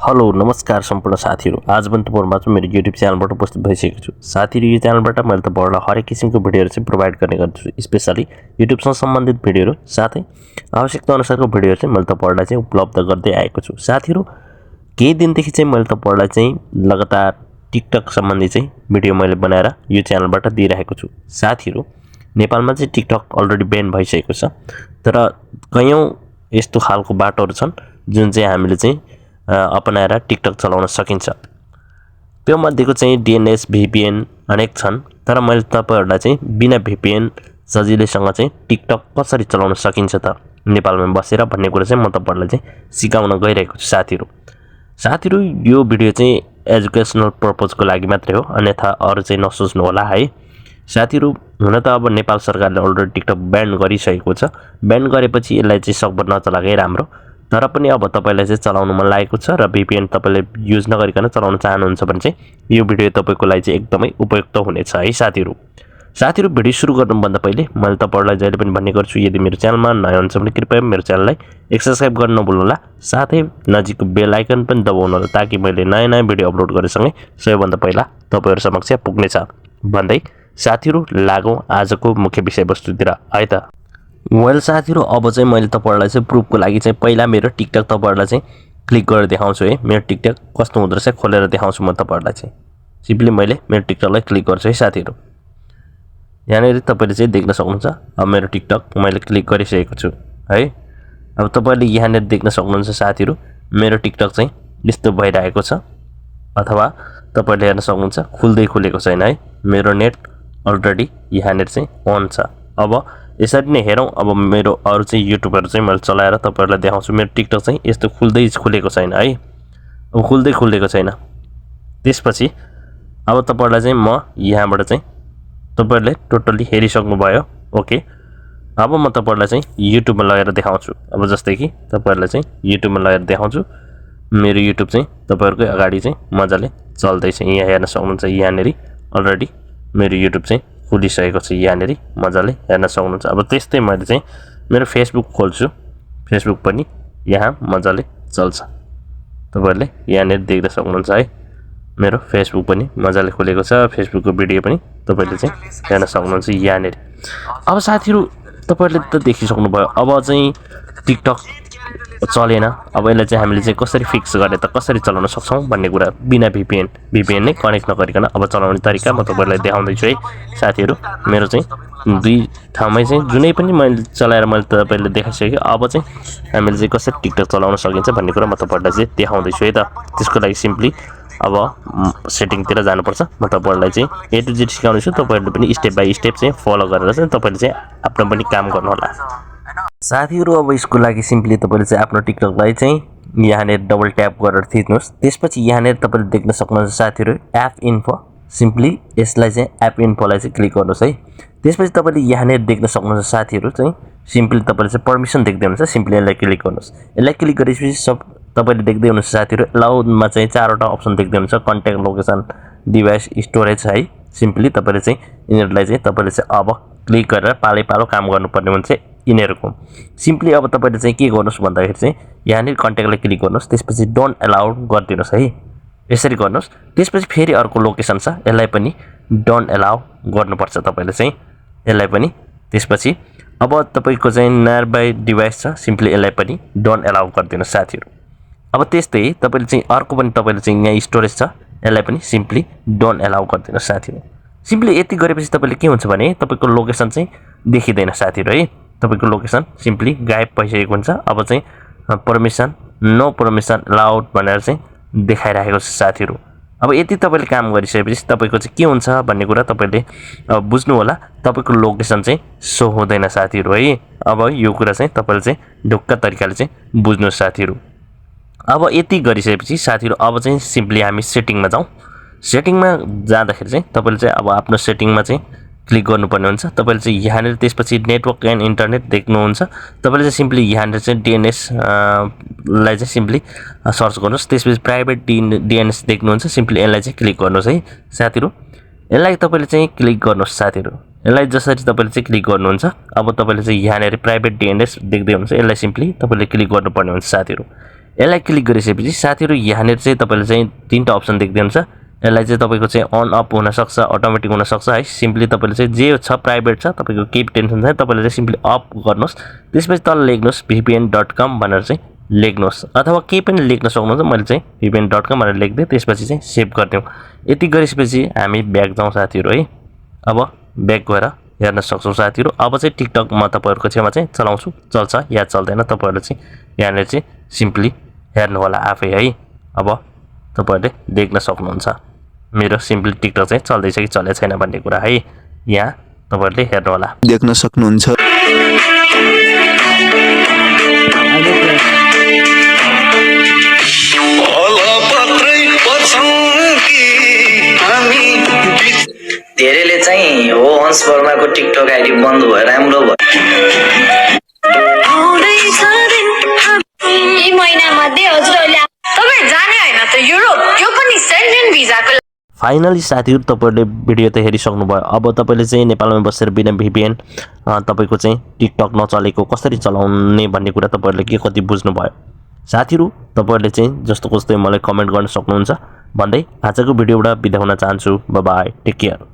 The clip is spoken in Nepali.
हेलो नमस्कार सम्पूर्ण साथीहरु। आज पनि तपाईहरुमा मेरो YouTube च्यानलबाट उपस्थित भइसकेको छु। साथीहरु, यो च्यानलबाट मैले तपाईहरुलाई हरेक किसिमको भिडियोहरु चाहिँ प्रोवाइड गर्ने गर्छु, स्पेशली YouTube सँग सम्बन्धित भिडियोहरु साथै आवश्यकता अनुसारको भिडियोहरु चाहिँ मैले तपाईहरुलाई चाहिँ उपलब्ध गर्दै आएको छु। साथीहरु, केही दिनदेखि चाहिँ मैले तपाईहरुलाई चाहिँ लगातार टिकटक सम्बन्धी चाहिँ भिडियो मैले बनाएर यो च्यानलबाट दिइरहेको छु। साथीहरु, नेपालमा चाहिँ टिकटक अलरेडी ब्यान भइसकेको छ, तर कयौं यस्तो खालको बाटोहरु छन् जुन चाहिँ हामीले चाहिँ अपनाएर टिकटक चलाउन सकिन्छ। त्यो मध्येको चाहिँ DNS VPN अनेक छन्, तर मैले तपाईहरुलाई चाहिँ बिना VPN सजिलैसँग चाहिँ टिकटक कसरी चलाउन सकिन्छ त नेपालमा बसेर भन्ने कुरा चाहिँ म तपाईहरुलाई चाहिँ सिकाउन गइरहेको छु। साथीहरु, यो भिडियो चाहिँ एजुकेशनल पर्पजको लागि मात्रै हो, अन्यथा अरु चाहिँ नसोच्नु होला है। साथीहरु, हुन त अब नेपाल सरकारले अलरेडी टिकटक ब्यान गरिसकेको छ। ब्यान गरेपछि यसलाई चाहिँ सकभर नचलाकै राम्रो, तर पनि अब तपाईलाई चाहिँ चलाउन मन लागेको छ र VPN तपाईले युज नगरिकन चलाउन चाहनुहुन्छ भने चाहिँ यो भिडियो तपाईको लागि चाहिँ एकदमै उपयुक्त हुनेछ है साथीहरु, भिडियो सुरु गर्नुभन्दा पहिले मैले तपाईहरुलाई जहिले पनि भन्ने गर्छु, यदि मेरो च्यानलमा नयाँ हुनुहुन्छ भने कृपया मेरो च्यानललाई सब्स्क्राइब गर्न नभुल्नुहोला, साथै नजिकको बेल आइकन पनि दबाउनुहोला ताकि मैले नयाँ भिडियो अपलोड गरेसँगै सबैभन्दा पहिला तपाईहरु समक्ष पुग्नेछ भन्दै साथीहरु, लागौं आजको मुख्य विषयवस्तुतिर है त। वेल साथीहरु, अब चाहिँ मैले तपाईहरुलाई चाहिँ प्रुफको लागि चाहिँ पहिला मेरो टिकटक तपाईहरुलाई चाहिँ क्लिक गरेर देखाउँछु है। मेरो टिकटक कस्तो हुँदो रहेछ खोलेर देखाउँछु म तपाईहरुलाई चाहिँ। सिम्पली मैले मेरो टिकटकलाई क्लिक गर्छु है साथीहरु। यहाँनेरि तपाईले चाहिँ देख्न सक्नुहुन्छ, अब मेरो टिकटक मैले क्लिक गरिसकेको छु है। अब तपाईले यहाँनेर देख्न सक्नुहुन्छ साथीहरु, मेरो टिकटक चाहिँ यस्तो भइरहेको छ, अथवा तपाईले हेर्न सक्नुहुन्छ खुल्दै खुलेको छैन है। मेरो नेट अलरेडी यहाँनेर चाहिँ अन छ। अब यसरी नै हेरौं, अब मेरो अरु चाहिँ युट्युबहरु चाहिँ मैले चलाएर तपाईहरुलाई देखाउँछु। मेरो टिकटक चाहिँ यस्तो खुल्दै खुलेको छैन है। अब खुल्दै खुलेको छैन, त्यसपछि अब तपाईहरुलाई चाहिँ म यहाँबाट चाहिँ तपाईहरुले टोटली हेरिसक्नु भयो। ओके, अब म तपाईहरुलाई चाहिँ युट्युबमा लगाएर देखाउँछु। अब जस्तै कि तपाईहरुलाई चाहिँ युट्युबमा लगाएर देखाउँछु। मेरो युट्युब चाहिँ तपाईहरुकै अगाडि चाहिँ मजाले चल्दैछ। यहाँ हेर्न सक्नुहुन्छ, यहाँनेरि अलरेडी मेरो युट्युब चाहिँ खुलिसकेको छ, यहाँनेरि मजाले हेर्न सक्नुहुन्छ। अब त्यस्तै मैले चाहिँ मेरो फेसबुक खोल्छु, फेसबुक पनि यहाँ मजाले चल्छ। तपाईहरुले यहाँनेरि देख्न सक्नुहुन्छ है, मेरो फेसबुक पनि मजाले खुलेको छ। फेसबुकको भिडियो पनि तपाईले चाहिँ हेर्न सक्नुहुन्छ यहाँनेरि। अब साथीहरु, तपाईहरुले त देखिसक्नु भयो, अब चाहिँ टिकटक चलेन। अब यसलाई चाहिँ हामीले चाहिँ कसरी फिक्स गर्ने त, कसरी चलाउन सक्छौं भन्ने कुरा बिना VPN नै कनेक्ट नगरिकन अब चलाउने तरिका म तपाईहरुलाई देखाउँदै छु है साथीहरु। मेरो चाहिँ दुई ठाउँमै चाहिँ जुनै पनि मैले चलाएर मैले तपाईहरुले देखाइसकेँ। अब चाहिँ हामीले चाहिँ कसरी टिकटक चलाउन सकिन्छ भन्ने कुरा म तपाईहरुलाई चाहिँ देखाउँदै छु है त। त्यसको लागि सिम्पली अब सेटिङतिर जानुपर्छ। म तपाईहरुलाई चाहिँ A to Z सिकाउने छु, तपाईहरुले पनि स्टेप बाइ स्टेप चाहिँ फलो गरेर चाहिँ तपाईले चाहिँ आफ्नो पनि काम गर्नु होला साथीहरु। अब यसको लागि सिम्पली तपाईले चाहिँ आफ्नो टिकटकलाई चाहिँ यहाँनेर डबल ट्याप गरेर थिच्नुस्। त्यसपछि यहाँनेर तपाईले देख्न सक्नुहुन्छ साथीहरु एप इन्फो, सिम्पली यसलाई चाहिँ एप इन्फोलाई चाहिँ क्लिक गर्नुस् है। त्यसपछि तपाईले यहाँनेर देख्न सक्नुहुन्छ साथीहरु चाहिँ सिम्पली तपाईले चाहिँ पर्मिसन देख्दै हुनुहुन्छ, सिम्पली यसलाई क्लिक गर्नुस्। यसलाई क्लिक गरेपछि सब तपाईले देख्दै हुनुहुन्छ साथीहरु, अलाउडमा चाहिँ चारवटा अप्सन देख्दै हुनुहुन्छ, कन्ट्याक्ट, लोकेसन, डिभाइस, स्टोरेज है। सिम्पली तपाईले चाहिँ यिनीहरुलाई चाहिँ तपाईले चाहिँ अब क्लिक गरेर पालो काम गर्नुपर्ने हुन्छ यिनीहरुको। सिम्पली अब तपाईले चाहिँ के गर्नुस् भन्दाखेरि चाहिँ यहाँनेर कन्ट्याक्टलाई क्लिक गर्नुस्, त्यसपछि डोन्ट अलाउ गरिदिनुस् है। यसरी गर्नुस्। त्यसपछि फेरि अर्को लोकेसन छ, यसलाई पनि डोन्ट अलाउ गर्नुपर्छ तपाईले चाहिँ यसलाई पनि। त्यसपछि अब तपाईको चाहिँ नियर बाइ डिभाइस छ, सिम्पली यसलाई पनि डोन्ट अलाउ गरिदिनुस् साथीहरु। अब त्यस्तै तपाईले चाहिँ अर्को पनि तपाईले चाहिँ यहाँ स्टोरेज छ, यसलाई पनि सिम्पली डोन्ट अलाउ गरिदिनुस् साथीहरु। सिम्पली यति गरेपछि तपाईले के हुन्छ भने तपाईको लोकेसन चाहिँ देखिदैन साथीहरु है। तपाईको लोकेसन सिम्पली गायब भइसकेको हुन्छ। अब चाहिँ परमिसन, नो परमिसन अलाउड भनेर चाहिँ देखाइरहेको छ साथीहरु। अब यति तपाईले काम गरिसकेपछि तपाईको चाहिँ के हुन्छ भन्ने कुरा तपाईले बुझ्नु होला। तपाईको लोकेसन चाहिँ शो हुँदैन साथीहरु है। अब यो कुरा चाहिँ तपाईले चाहिँ ढुक्क तरिकाले चाहिँ बुझ्नुस् साथीहरु। अब यति गरिसकेपछि साथीहरु, अब चाहिँ सिम्पली हामी सेटिङमा जाउँ। सेटिङमा जाँदाखेरि चाहिँ तपाईले चाहिँ अब आफ्नो सेटिङमा चाहिँ क्लिक गर्नुपर्ने हुन्छ। तपाईले चाहिँ यहाँनेर त्यसपछि नेटवर्क एन्ड इन्टरनेट देख्नुहुन्छ। तपाईले चाहिँ सिम्पली यहाँनेर चाहिँ DNS लाई चाहिँ सिम्पली सर्च गर्नुस्। त्यसपछि प्राइभेट DNS देख्नुहुन्छ, सिम्पली यसलाई चाहिँ क्लिक गर्नुस् है साथीहरु। यसलाई तपाईले चाहिँ क्लिक गर्नुस् साथीहरु। यसलाई जसरी तपाईले चाहिँ क्लिक गर्नुहुन्छ, अब तपाईले चाहिँ यहाँनेर प्राइभेट DNS देख्दै हुनुहुन्छ, यसलाई सिम्पली तपाईले क्लिक गर्नुपर्ने हुन्छ साथीहरु। यसलाई क्लिक गरिसकेपछि साथीहरु यहाँनेर चाहिँ तपाईले चाहिँ तीनटा अप्सन देख्नुहुन्छ यसलाई चाहिँ तपाईको चाहिँ अन अफ हुन सक्छ अटोमेटिक हुन सक्छ है सिम्पली तपाईले चाहिँ जे छ प्राइभेट छ तपाईको केही टेन्सन छैन तपाईले चाहिँ सिम्पली अफ गर्नुस् त्यसपछि तल लेख्नुस् vpn.com भनेर चाहिँ लेख्नुस् अथवा केही पनि लेख्न सक्नुहुन्छ मैले चाहिँ vpn.com भनेर लेख्दै त्यसपछि चाहिँ सेभ गर्दियौ यति गरिसकेपछि हामी ब्याक जाउँ साथीहरु है अब ब्याक गएर हेर्न सक्छौ साथीहरु अब चाहिँ टिकटक म तपाईहरुको छेउमा चाहिँ चलाउँछु चल्छ या चल्दैन तपाईहरुले चाहिँ यहाँले चाहिँ सिम्पली हेर्नु होला आफै है अब तपाईहरुले देख्न सक्नुहुन्छ मेरो सिम्पली टिकटक चाहिँ चल्दैछ कि चलेको छैन भन्ने कुरा है यहाँ तपाईहरुले हेर्नु होला देख्न सक्नुहुन्छ धेरैले चाहिँ हो हंस वर्माको टिकटक आइडी बन्द भयो राम्रो भयो यी महिनामध्ये हजुरहरूले तपाईं जाने हैन त युरोप यो पनि सेन्जेन भिजाको फाइनली साथीहरु तपाईहरुले भिडियो त हेरिसक्नु भयो अब तपाईले चाहिँ नेपालमा बसेर बिना VPN तपाईको चाहिँ टिकटक नचलेको कसरी चलाउने भन्ने कुरा तपाईहरुले के कति बुझ्नु भयो साथीहरु तपाईहरुले चाहिँ जस्तो कस्तै मलाई कमेन्ट गर्न सक्नुहुन्छ भन्दै आजको भिडियोबाट बिदा हुन चाहन्छु बाइ बाइ टेक केयर